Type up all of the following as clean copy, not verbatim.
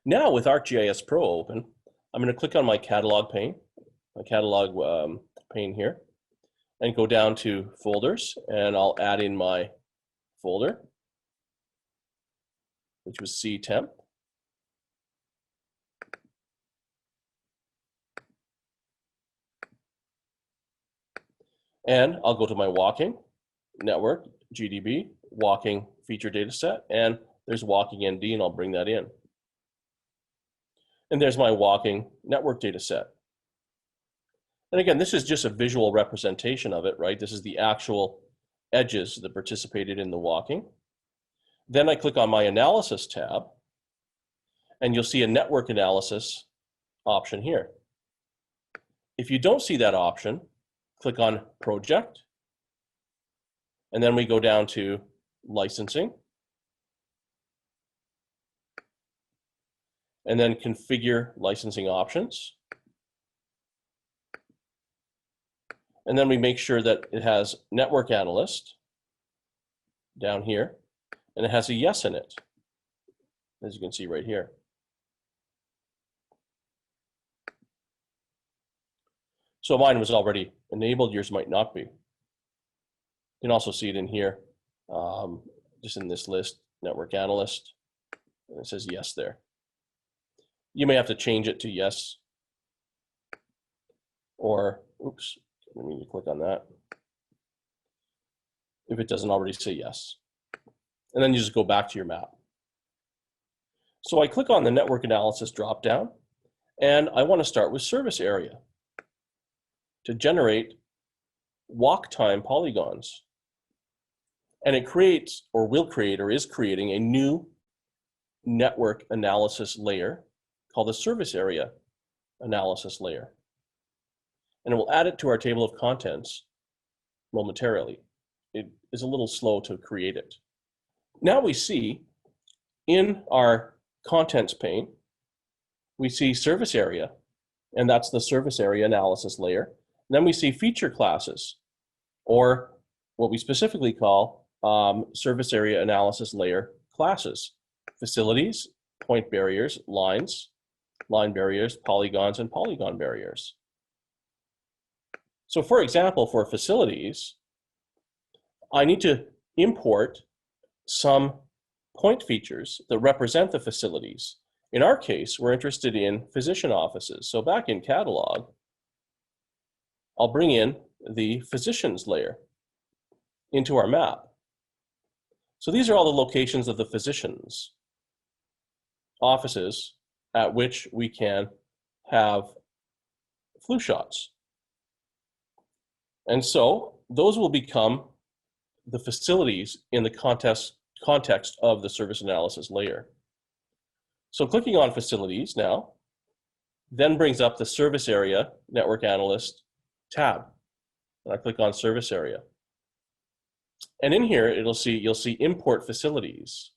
Now with ArcGIS Pro open, I'm going to click on my catalog pane, pane here, and go down to folders, and I'll add in my folder, which was C temp. And I'll go to my walking network, GDB, walking feature data set, and there's walking ND, and I'll bring that in. And there's my walking network data set. And again, this is just a visual representation of it, right? This is the actual edges that participated in the walking. Then I click on my analysis tab, and you'll see a network analysis option here. If you don't see that option, click on project, and then we go down to licensing, and then configure licensing options. And then we make sure that it has network analyst down here, and it has a yes in it, as you can see right here. So mine was already enabled, yours might not be. You can also see it in here, just in this list, network analyst, and it says yes there. You may have to change it to yes, or, oops, let me click on that, if it doesn't already say yes. And then you just go back to your map. So I click on the network analysis dropdown, and I want to start with service area to generate walk time polygons. And it creates, or will create, or is creating a new network analysis layer called the service area analysis layer. And it will add it to our table of contents momentarily. It is a little slow to create it. Now we see in our contents pane, we see service area, and that's the service area analysis layer. And then we see feature classes, or what we specifically call service area analysis layer classes: facilities, point barriers, lines, line barriers, polygons, and polygon barriers. So for example, for facilities, I need to import some point features that represent the facilities. In our case, we're interested in physician offices. So back in catalog, I'll bring in the physicians layer into our map. So these are all the locations of the physicians' offices at which we can have flu shots. And so those will become the facilities in the context of the service analysis layer. So clicking on facilities now then brings up the service area network analyst tab. And I click on service area. And in here, you'll see import facilities.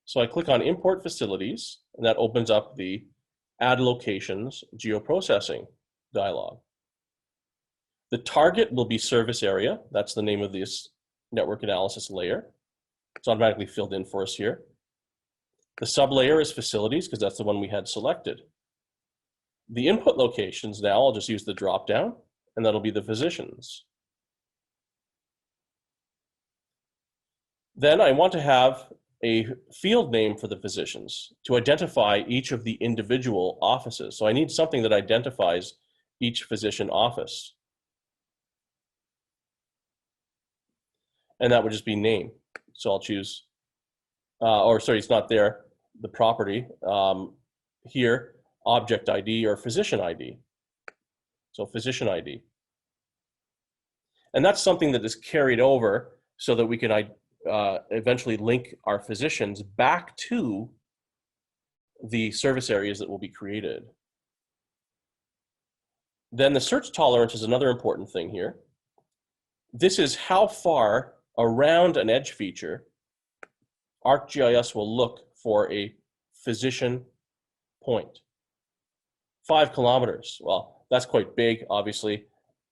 So I click on import facilities, and that opens up the add locations geoprocessing dialog. The target will be service area. That's the name of this network analysis layer. It's automatically filled in for us here. The sublayer is facilities, because that's the one we had selected. The input locations now, I'll just use the drop down, and that'll be the physicians. Then I want to have a field name for the physicians to identify each of the individual offices. So I need something that identifies each physician office. And that would just be name. So I'll choose, it's not there, the property. Here, object ID or physician ID. So physician ID. And that's something that is carried over so that we can eventually link our physicians back to the service areas that will be created. Then the search tolerance is another important thing here. This is how far around an edge feature ArcGIS will look for a physician point. 5 kilometers, well, that's quite big, obviously.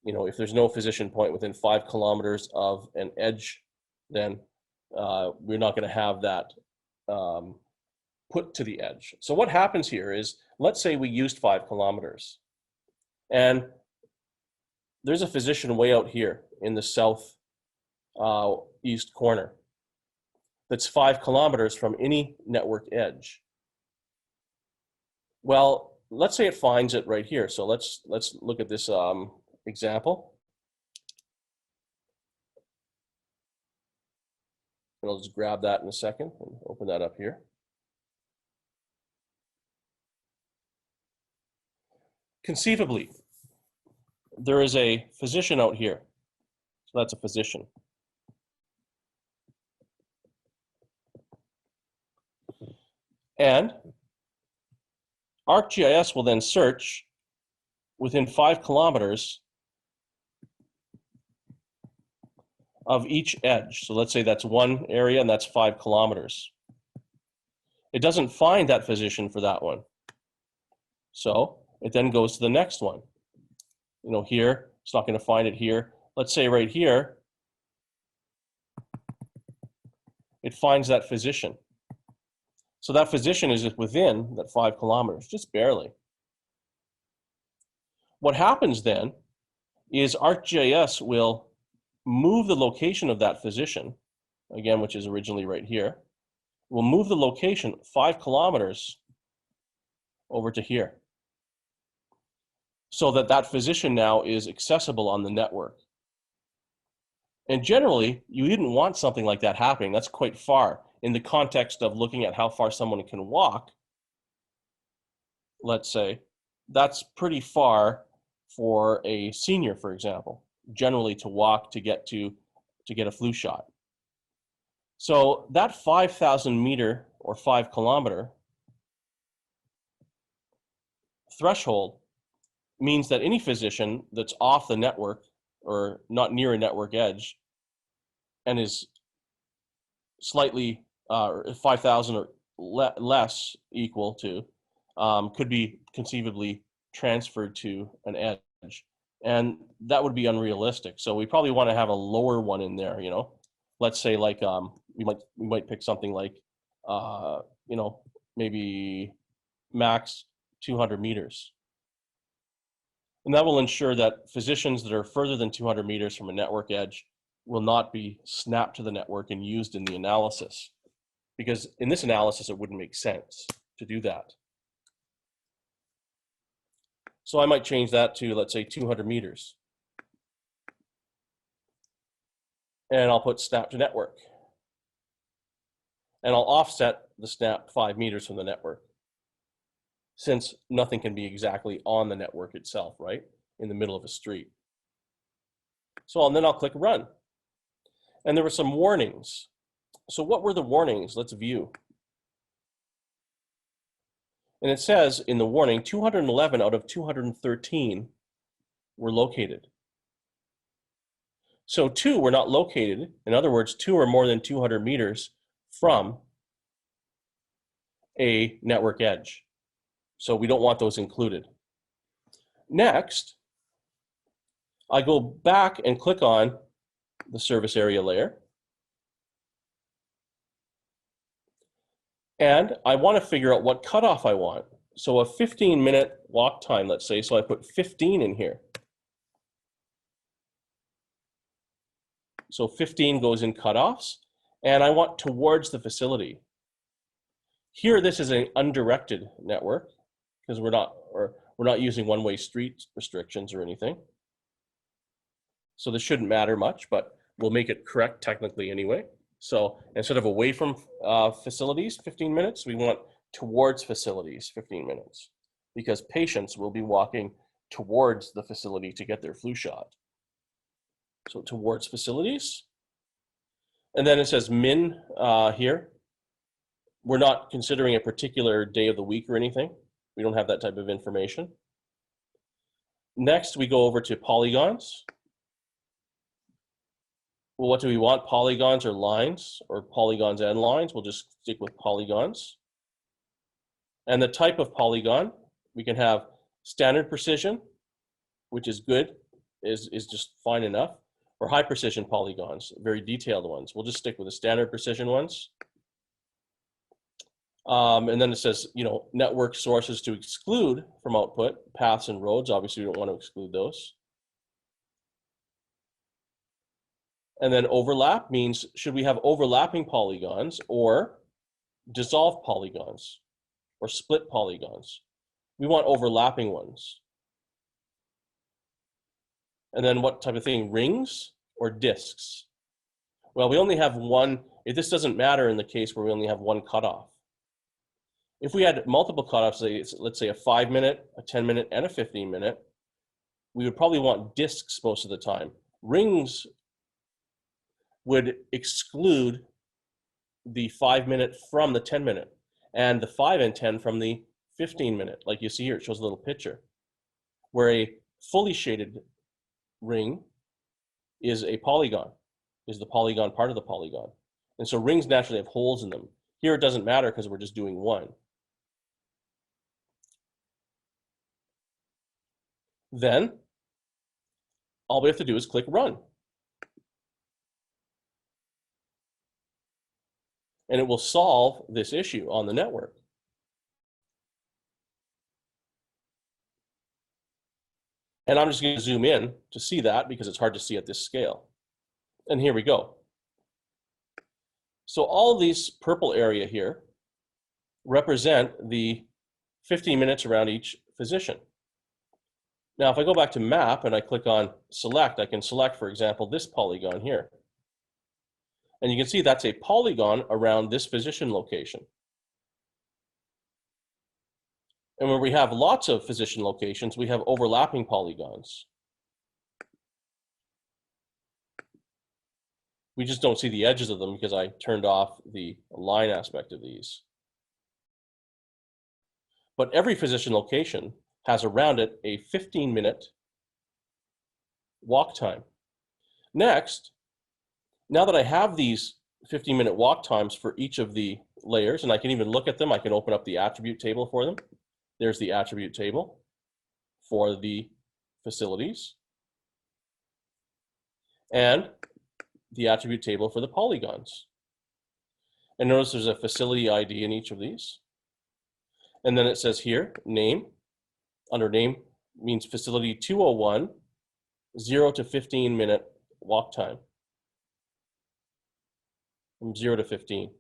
You know, if there's no physician point within 5 kilometers of an edge, then we're not going to have that put to the edge. So what happens here is, let's say we used 5 kilometers, and there's a physician way out here in the south east corner that's 5 kilometers from any network edge. Well, let's say it finds it right here. So let's look at this example. And I'll just grab that in a second and open that up here. Conceivably, there is a physician out here. So that's a physician. And ArcGIS will then search within 5 kilometers of each edge. So let's say that's one area and that's 5 kilometers. It doesn't find that physician for that one. So it then goes to the next one. You know, here, it's not going to find it here. Let's say right here, it finds that physician. So that physician is within that 5 kilometers, just barely. What happens then is ArcGIS will move the location of that physician, again, which is originally right here, will move the location 5 kilometers over to here, so that that physician now is accessible on the network. And generally, you didn't want something like that happening. That's quite far. In the context of looking at how far someone can walk, let's say, that's pretty far for a senior, for example, generally to walk to get a flu shot. So that 5,000 meter or 5 kilometer threshold means that any physician that's off the network or not near a network edge and is slightly 5,000 or less equal to could be conceivably transferred to an edge, and that would be unrealistic. So we probably want to have a lower one in there. You know, let's say like we might pick something like you know, maybe max 200 meters. And that will ensure that physicians that are further than 200 meters from a network edge will not be snapped to the network and used in the analysis. Because in this analysis, it wouldn't make sense to do that. So I might change that to, let's say, 200 meters. And I'll put snap to network. And I'll offset the snap 5 meters from the network, since nothing can be exactly on the network itself, right? In the middle of a street. So then I'll click run. And there were some warnings. So what were the warnings? Let's view. And it says in the warning, 211 out of 213 were located. So 2 were not located. In other words, 2 are more than 200 meters from a network edge. So we don't want those included. Next, I go back and click on the service area layer. And I want to figure out what cutoff I want. So a 15-minute walk time, let's say, so I put 15 in here. So 15 goes in cutoffs, and I want towards the facility. Here, this is an undirected network, because we're not using one-way street restrictions or anything. So this shouldn't matter much, but we'll make it correct technically anyway. So instead of away from facilities, 15 minutes, we want towards facilities, 15 minutes, because patients will be walking towards the facility to get their flu shot. So towards facilities. And then it says min here. We're not considering a particular day of the week or anything. We don't have that type of information. Next, we go over to polygons. Well, what do we want? Polygons or lines, or polygons and lines? We'll just stick with polygons. And the type of polygon, we can have standard precision, which is good, is just fine enough, or high precision polygons, very detailed ones. We'll just stick with the standard precision ones. And then it says, network sources to exclude from output, paths and roads. Obviously, we don't want to exclude those. And then overlap means, should we have overlapping polygons or dissolve polygons or split polygons? We want overlapping ones. And then what type of thing, rings or disks? Well, we only have one. This doesn't matter in the case where we only have one cutoff. If we had multiple cutoffs, let's say a 5-minute, a 10-minute, and a 15-minute, we would probably want disks most of the time. Rings would exclude the 5-minute from the 10-minute, and the 5 and 10 from the 15-minute. Like you see here, it shows a little picture, where a fully shaded ring is a polygon, is the polygon part of the polygon. And so rings naturally have holes in them. Here it doesn't matter because we're just doing one. Then all we have to do is click run. And it will solve this issue on the network. And I'm just going to zoom in to see that because it's hard to see at this scale. And here we go. So all of these purple area here represent the 15 minutes around each physician. Now, if I go back to map and I click on select, I can select, for example, this polygon here. And you can see that's a polygon around this physician location. And when we have lots of physician locations, we have overlapping polygons. We just don't see the edges of them because I turned off the line aspect of these. But every physician location has around it a 15-minute walk time. Next, now that I have these 15-minute walk times for each of the layers, and I can even look at them, I can open up the attribute table for them. There's the attribute table for the facilities, and the attribute table for the polygons. And notice there's a facility ID in each of these. And then it says here, name. Under name means facility 201, 0 to 15-minute walk time. From 0 to 15.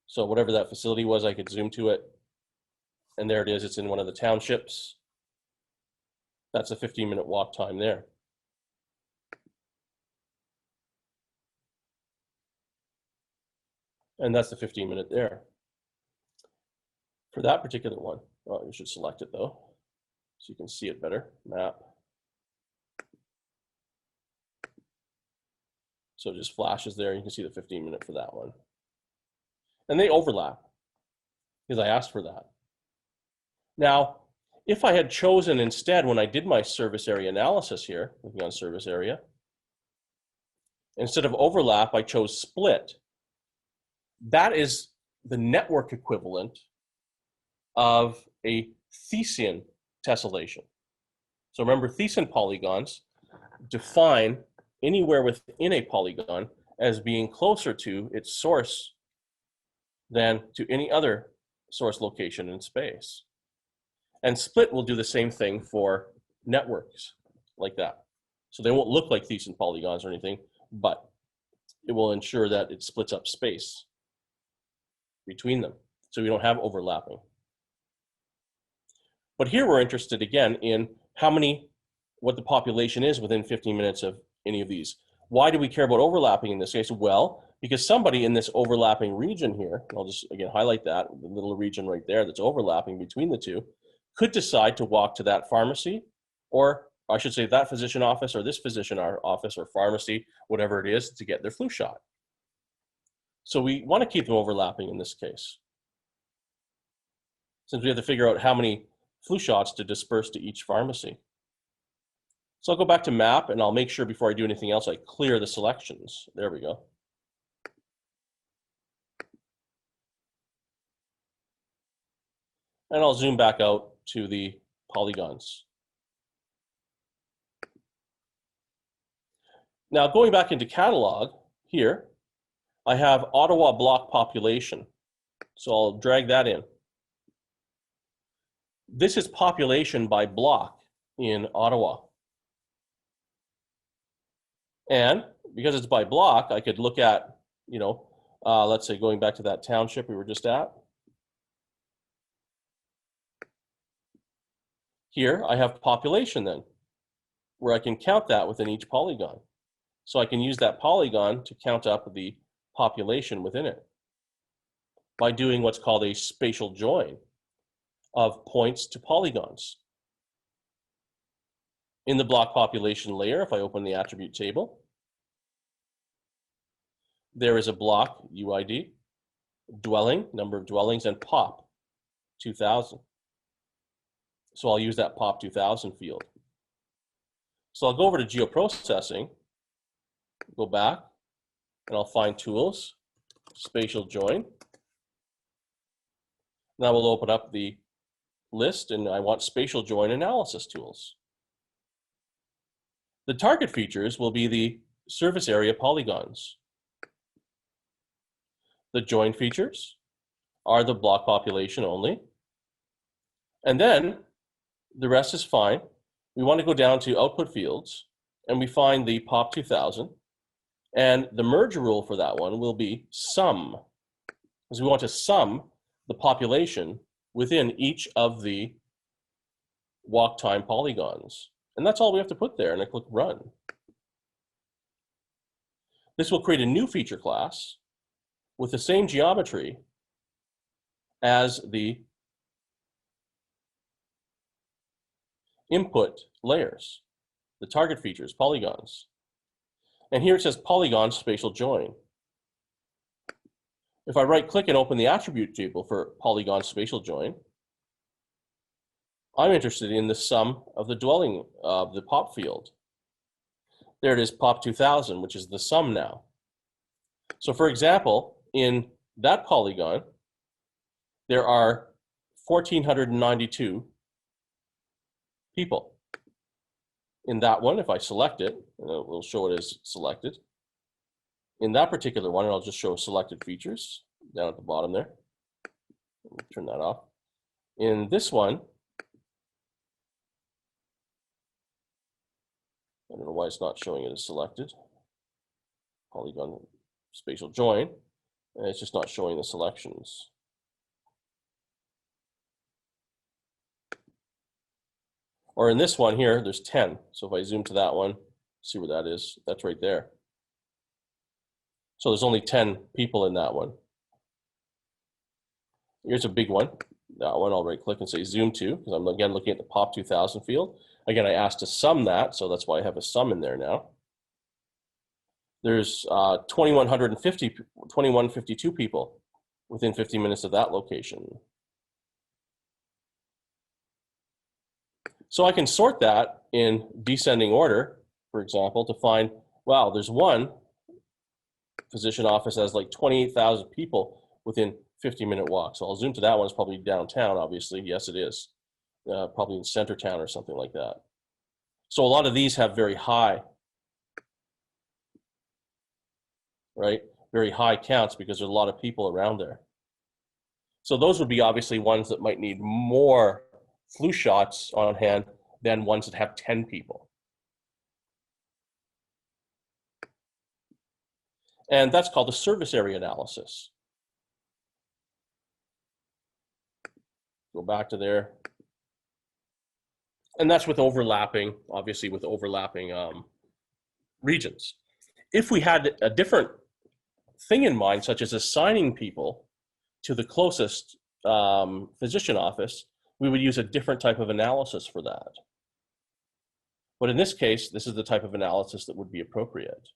So whatever that facility was, I could zoom to it. And there it is, it's in one of the townships. That's a 15-minute walk time there. And that's the 15-minute there. For that particular one, oh, you should select it though, so you can see it better, map. So it just flashes there, you can see the 15-minute for that one. And they overlap, because I asked for that. Now, if I had chosen instead, when I did my service area analysis here, looking on service area, instead of overlap, I chose split. That is the network equivalent of a Thesian tessellation. So remember, Thesian polygons define anywhere within a polygon as being closer to its source than to any other source location in space. And split will do the same thing for networks like that. So they won't look like Thesian polygons or anything, but it will ensure that it splits up space between them, so we don't have overlapping. But here we're interested again in what the population is within 15 minutes of any of these. Why do we care about overlapping in this case? Well, because somebody in this overlapping region here, I'll just again highlight that, the little region right there that's overlapping between the two, could decide to walk to that pharmacy, or I should say that physician office or this physician office or pharmacy, whatever it is, to get their flu shot. So we want to keep them overlapping in this case, since we have to figure out how many flu shots to disperse to each pharmacy. So I'll go back to map and I'll make sure before I do anything else, I clear the selections. There we go. And I'll zoom back out to the polygons. Now going back into catalog here, I have Ottawa block population. So I'll drag that in. This is population by block in Ottawa. And because it's by block, I could look at, let's say going back to that township we were just at. Here I have population then, where I can count that within each polygon. So I can use that polygon to count up the population within it by doing what's called a spatial join of points to polygons. In the block population layer, if I open the attribute table, there is a block UID, dwelling, number of dwellings, and pop 2000. So I'll use that pop 2000 field. So I'll go over to geoprocessing, go back, and I'll find tools, spatial join. Now we'll open up the list, and I want spatial join analysis tools. The target features will be the surface area polygons. The join features are the block population only. And then the rest is fine. We want to go down to output fields, and we find the pop 2000. And the merge rule for that one will be sum, because we want to sum the population within each of the walk time polygons. And that's all we have to put there, and I click run. This will create a new feature class with the same geometry as the input layers, the target features, polygons. And here it says polygon spatial join. If I right click and open the attribute table for polygon spatial join, I'm interested in the sum of the dwelling of the pop field. There it is, pop 2000, which is the sum now. So for example, in that polygon, there are 1,492 people. In that one, if I select it, it will show it as selected. In that particular one, I'll just show selected features down at the bottom there. Let me turn that off. In this one, I don't know why it's not showing it as selected. Polygon spatial join, and it's just not showing the selections. Or in this one here, there's 10. So if I zoom to that one, see where that is, that's right there. So there's only 10 people in that one. Here's a big one. That one, I'll right click and say zoom to, because I'm again looking at the pop 2000 field. Again, I asked to sum that, so that's why I have a sum in there now. There's 2,152 people within 50 minutes of that location. So I can sort that in descending order, for example, to find, wow, there's one physician office that has like 28,000 people within 50-minute walk. So I'll zoom to that one. It's probably downtown, obviously. Yes, it is. Probably in center town or something like that. So a lot of these have very high, right? Very high counts because there's a lot of people around there. So those would be obviously ones that might need more flu shots on hand than ones that have 10 people. And that's called the service area analysis. Go back to there. And that's with overlapping, obviously with overlapping regions. If we had a different thing in mind, such as assigning people to the closest physician office, we would use a different type of analysis for that. But in this case, this is the type of analysis that would be appropriate.